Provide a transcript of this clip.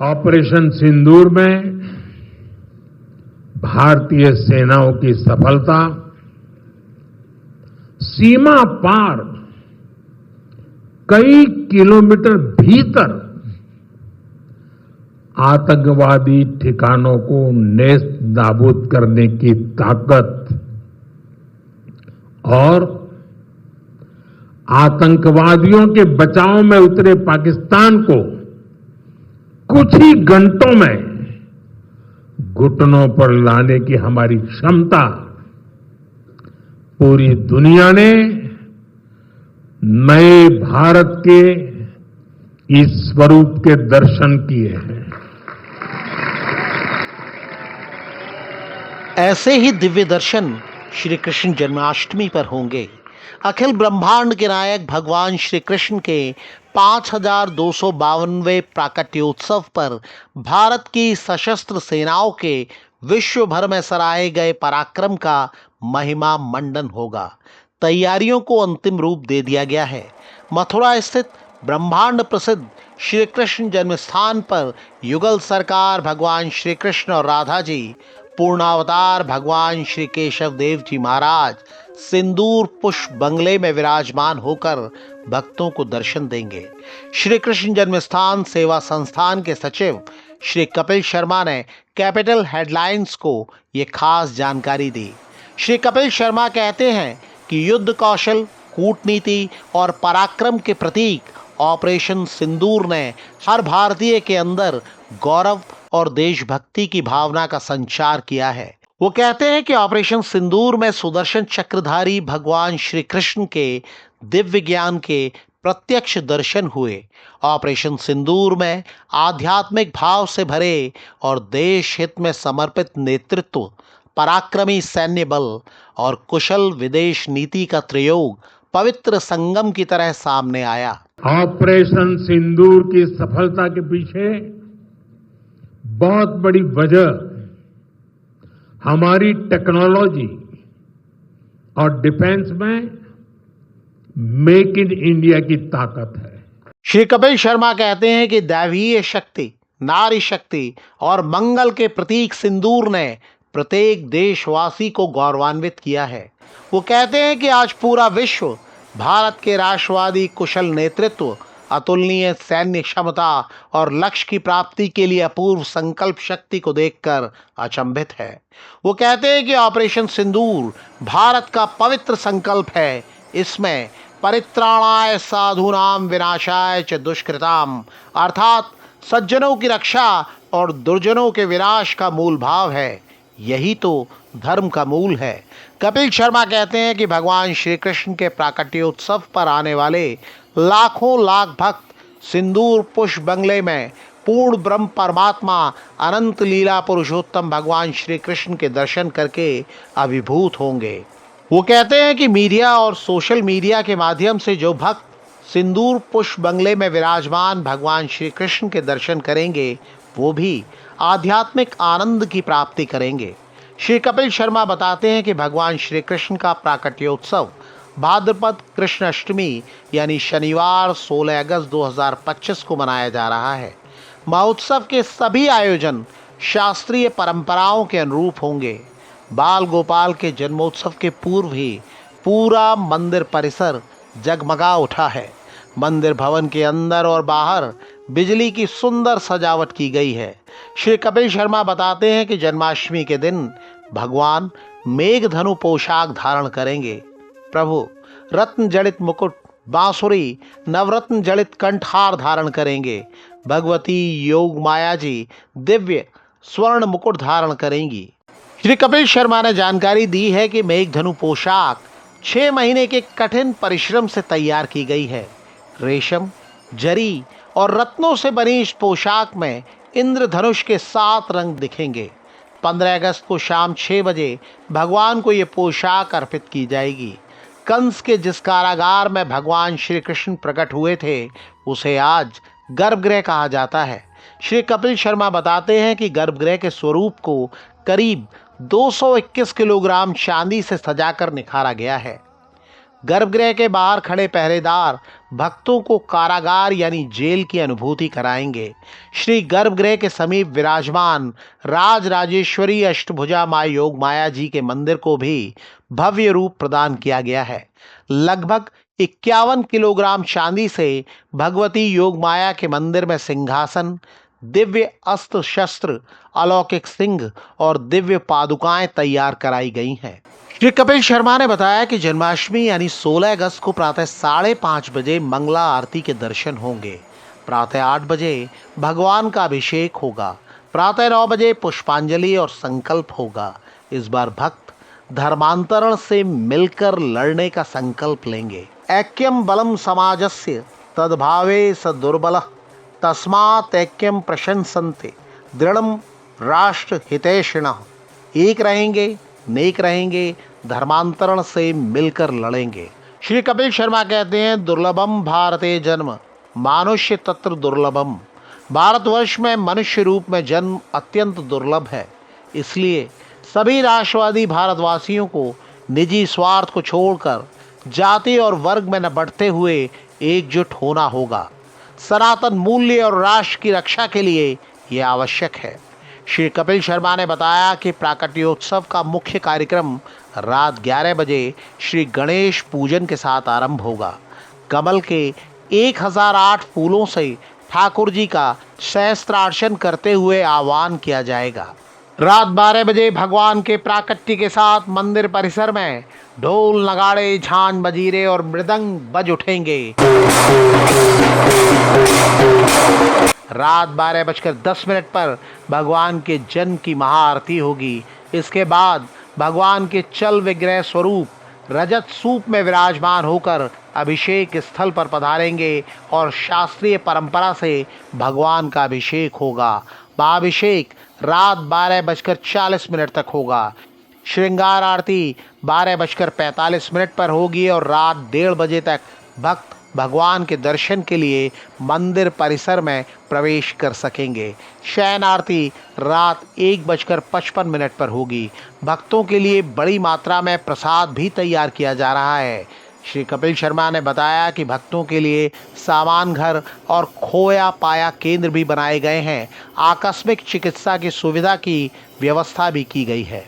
Operation सिंदूर में भारतीय सेनाओं की सफलता सीमा पार कई किलोमीटर भीतर आतंकवादी ठिकानों को नेस्त नाबूद करने की ताकत और आतंकवादियों के बचाव में उतरे पाकिस्तान को कुछ ही घंटों में घुटनों पर लाने की हमारी क्षमता पूरी दुनिया ने नए भारत के इस स्वरूप के दर्शन किए हैं। ऐसे ही दिव्य दर्शन श्री कृष्ण जन्माष्टमी पर होंगे। अखिल ब्रह्मांड के नायक भगवान श्री कृष्ण के 5252वें प्राकट्योत्सव पर भारत की सशस्त्र सेनाओं के विश्व भर में सराहे गए पराक्रम का महिमा मंडन होगा। तैयारियों को अंतिम रूप दे दिया गया है। मथुरा स्थित ब्रह्मांड प्रसिद्ध श्री कृष्ण जन्मस्थान पर युगल सरकार भगवान श्री कृष्ण और राधा जी, पूर्णावतार भगवान श्री केशव देव जी महाराज सिंदूर पुष्प बंगले में विराजमान होकर भक्तों को दर्शन देंगे। श्री कृष्ण जन्मस्थान सेवा संस्थान के सचिव श्री कपिल शर्मा ने कैपिटल हेडलाइंस को ये खास जानकारी दी। श्री कपिल शर्मा कहते हैं कि युद्ध कौशल, कूटनीति और पराक्रम के प्रतीक ऑपरेशन सिंदूर ने हर भारतीय के अंदर गौरव और देशभक्ति की भावना का संचार किया है। वो कहते हैं कि ऑपरेशन सिंदूर में सुदर्शन चक्रधारी भगवान श्री कृष्ण के दिव्य ज्ञान के प्रत्यक्ष दर्शन हुए। ऑपरेशन सिंदूर में आध्यात्मिक भाव से भरे और देश हित में समर्पित नेतृत्व, पराक्रमी सैन्य बल और कुशल विदेश नीति का प्रयोग पवित्र संगम की तरह सामने आया। ऑपरेशन सिंदूर की सफलता के पीछे बहुत बड़ी वजह हमारी टेक्नोलॉजी और डिफेंस में मेक इन इंडिया की ताकत है। श्री कपिल शर्मा कहते हैं कि दैवीय शक्ति, नारी शक्ति और मंगल के प्रतीक सिंदूर ने प्रत्येक देशवासी को गौरवान्वित किया है। वो कहते हैं कि आज पूरा विश्व भारत के राष्ट्रवादी कुशल नेतृत्व, अतुलनीय सैन्य क्षमता और लक्ष्य की प्राप्ति के लिए अपूर्व संकल्प शक्ति को देखकर अचंभित है। वो कहते हैं कि ऑपरेशन सिंदूर भारत का पवित्र संकल्प है। इसमें परित्राणाय साधूनाम विनाशाय च दुष्कृताम अर्थात सज्जनों की रक्षा और दुर्जनों के विनाश का मूल भाव है। यही तो धर्म का मूल है। कपिल शर्मा कहते हैं कि भगवान श्री कृष्ण के प्राकट्योत्सव पर आने वाले लाखों लाख भक्त सिंदूर पुष्प बंगले में पूर्ण ब्रह्म परमात्मा अनंत लीला पुरुषोत्तम भगवान श्री कृष्ण के दर्शन करके अभिभूत होंगे। वो कहते हैं कि मीडिया और सोशल मीडिया के माध्यम से जो भक्त सिंदूर पुष्प बंगले में विराजमान भगवान श्री कृष्ण के दर्शन करेंगे, वो भी आध्यात्मिक आनंद की प्राप्ति करेंगे। श्री कपिल शर्मा बताते हैं कि भगवान श्री कृष्ण का प्राकट्योत्सव भाद्रपद कृष्ण अष्टमी यानी शनिवार 16 अगस्त 2025 को मनाया जा रहा है। महोत्सव के सभी आयोजन शास्त्रीय परंपराओं के अनुरूप होंगे। बाल गोपाल के जन्मोत्सव के पूर्व ही पूरा मंदिर परिसर जगमगा उठा है। मंदिर भवन के अंदर और बाहर बिजली की सुंदर सजावट की गई है। श्री कपिल शर्मा बताते हैं कि जन्माष्टमी के दिन भगवान मेघधनु पोशाक धारण करेंगे। प्रभु रत्न जड़ित मुकुट, बांसुरी, नवरत्न जड़ित कंठहार धारण करेंगे। भगवती योग माया जी दिव्य स्वर्ण मुकुट धारण करेंगी। श्री कपिल शर्मा ने जानकारी दी है कि मेघधनु पोशाक 6 महीने के कठिन परिश्रम से तैयार की गई है। रेशम, जरी और रत्नों से बनी इस पोशाक में इंद्रधनुष के 7 रंग दिखेंगे। 15 अगस्त को शाम 6 बजे भगवान को ये पोशाक अर्पित की जाएगी। कंस के जिस कारागार में भगवान श्री कृष्ण प्रकट हुए थे, उसे आज गर्भगृह कहा जाता है। श्री कपिल शर्मा बताते हैं कि गर्भगृह के स्वरूप को करीब 221 किलोग्राम चांदी से सजाकर निखारा गया है। गर्भगृह के बाहर खड़े पहरेदार भक्तों को कारागार यानी जेल की अनुभूति कराएंगे। श्री गर्भगृह के समीप विराजमान राजराजेश्वरी अष्टभुजा मां योग माया जी के मंदिर को भी भव्य रूप प्रदान किया गया है। लगभग 51 किलोग्राम चांदी से भगवती योग माया के मंदिर में सिंहासन, दिव्य अस्त्र शस्त्र, अलौकिक सिंह और दिव्य पादुकाएं तैयार कराई गई हैं। श्री कपिल शर्मा ने बताया कि जन्माष्टमी यानी 16 अगस्त को प्रातः 5:30 बजे मंगला आरती के दर्शन होंगे। प्रातः 8 बजे भगवान का अभिषेक होगा। प्रातः 9 बजे पुष्पांजलि और संकल्प होगा। इस बार भक्त धर्मांतरण से मिलकर लड़ने का संकल्प लेंगे। ऐक्यम बलम समाजस्य तद्भावे स दुर्बलः तस्मात् ऐक्यम प्रशंसन्ते दृढ़म राष्ट्र हितैषिणः। एक रहेंगे, नेक रहेंगे, धर्मांतरण से मिलकर लड़ेंगे। श्री कपिल शर्मा कहते हैं, दुर्लभम भारते जन्म मानुष्य तत्र दुर्लभम। भारतवर्ष में मनुष्य रूप में जन्म अत्यंत दुर्लभ है। इसलिए सभी राष्ट्रवादी भारतवासियों को निजी स्वार्थ को छोड़कर जाति और वर्ग में न बढ़ते हुए एकजुट होना होगा। सनातन मूल्य और राष्ट्र की रक्षा के लिए यह आवश्यक है। श्री कपिल शर्मा ने बताया कि प्राकट्योत्सव का मुख्य कार्यक्रम रात 11 बजे श्री गणेश पूजन के साथ आरंभ होगा। कमल के 1008 फूलों से ठाकुर जी का सहस्त्रार्चन करते हुए आह्वान किया जाएगा। रात 12 बजे भगवान के प्राकट्य के साथ मंदिर परिसर में ढोल, नगाड़े, झांझ, मजीरे और मृदंग बज उठेंगे। रात 12:10 पर भगवान के जन्म की महाआरती होगी। इसके बाद भगवान के चल विग्रह स्वरूप रजत सूप में विराजमान होकर अभिषेक स्थल पर पधारेंगे और शास्त्रीय परंपरा से भगवान का अभिषेक होगा। महाअभिषेक रात 12:40 तक होगा। श्रृंगार आरती 12:45 पर होगी और रात 1:30 बजे तक भक्त भगवान के दर्शन के लिए मंदिर परिसर में प्रवेश कर सकेंगे। शयन आरती रात 1:55 पर होगी। भक्तों के लिए बड़ी मात्रा में प्रसाद भी तैयार किया जा रहा है। श्री कपिल शर्मा ने बताया कि भक्तों के लिए सामान घर और खोया पाया केंद्र भी बनाए गए हैं। आकस्मिक चिकित्सा की सुविधा की व्यवस्था भी की गई है।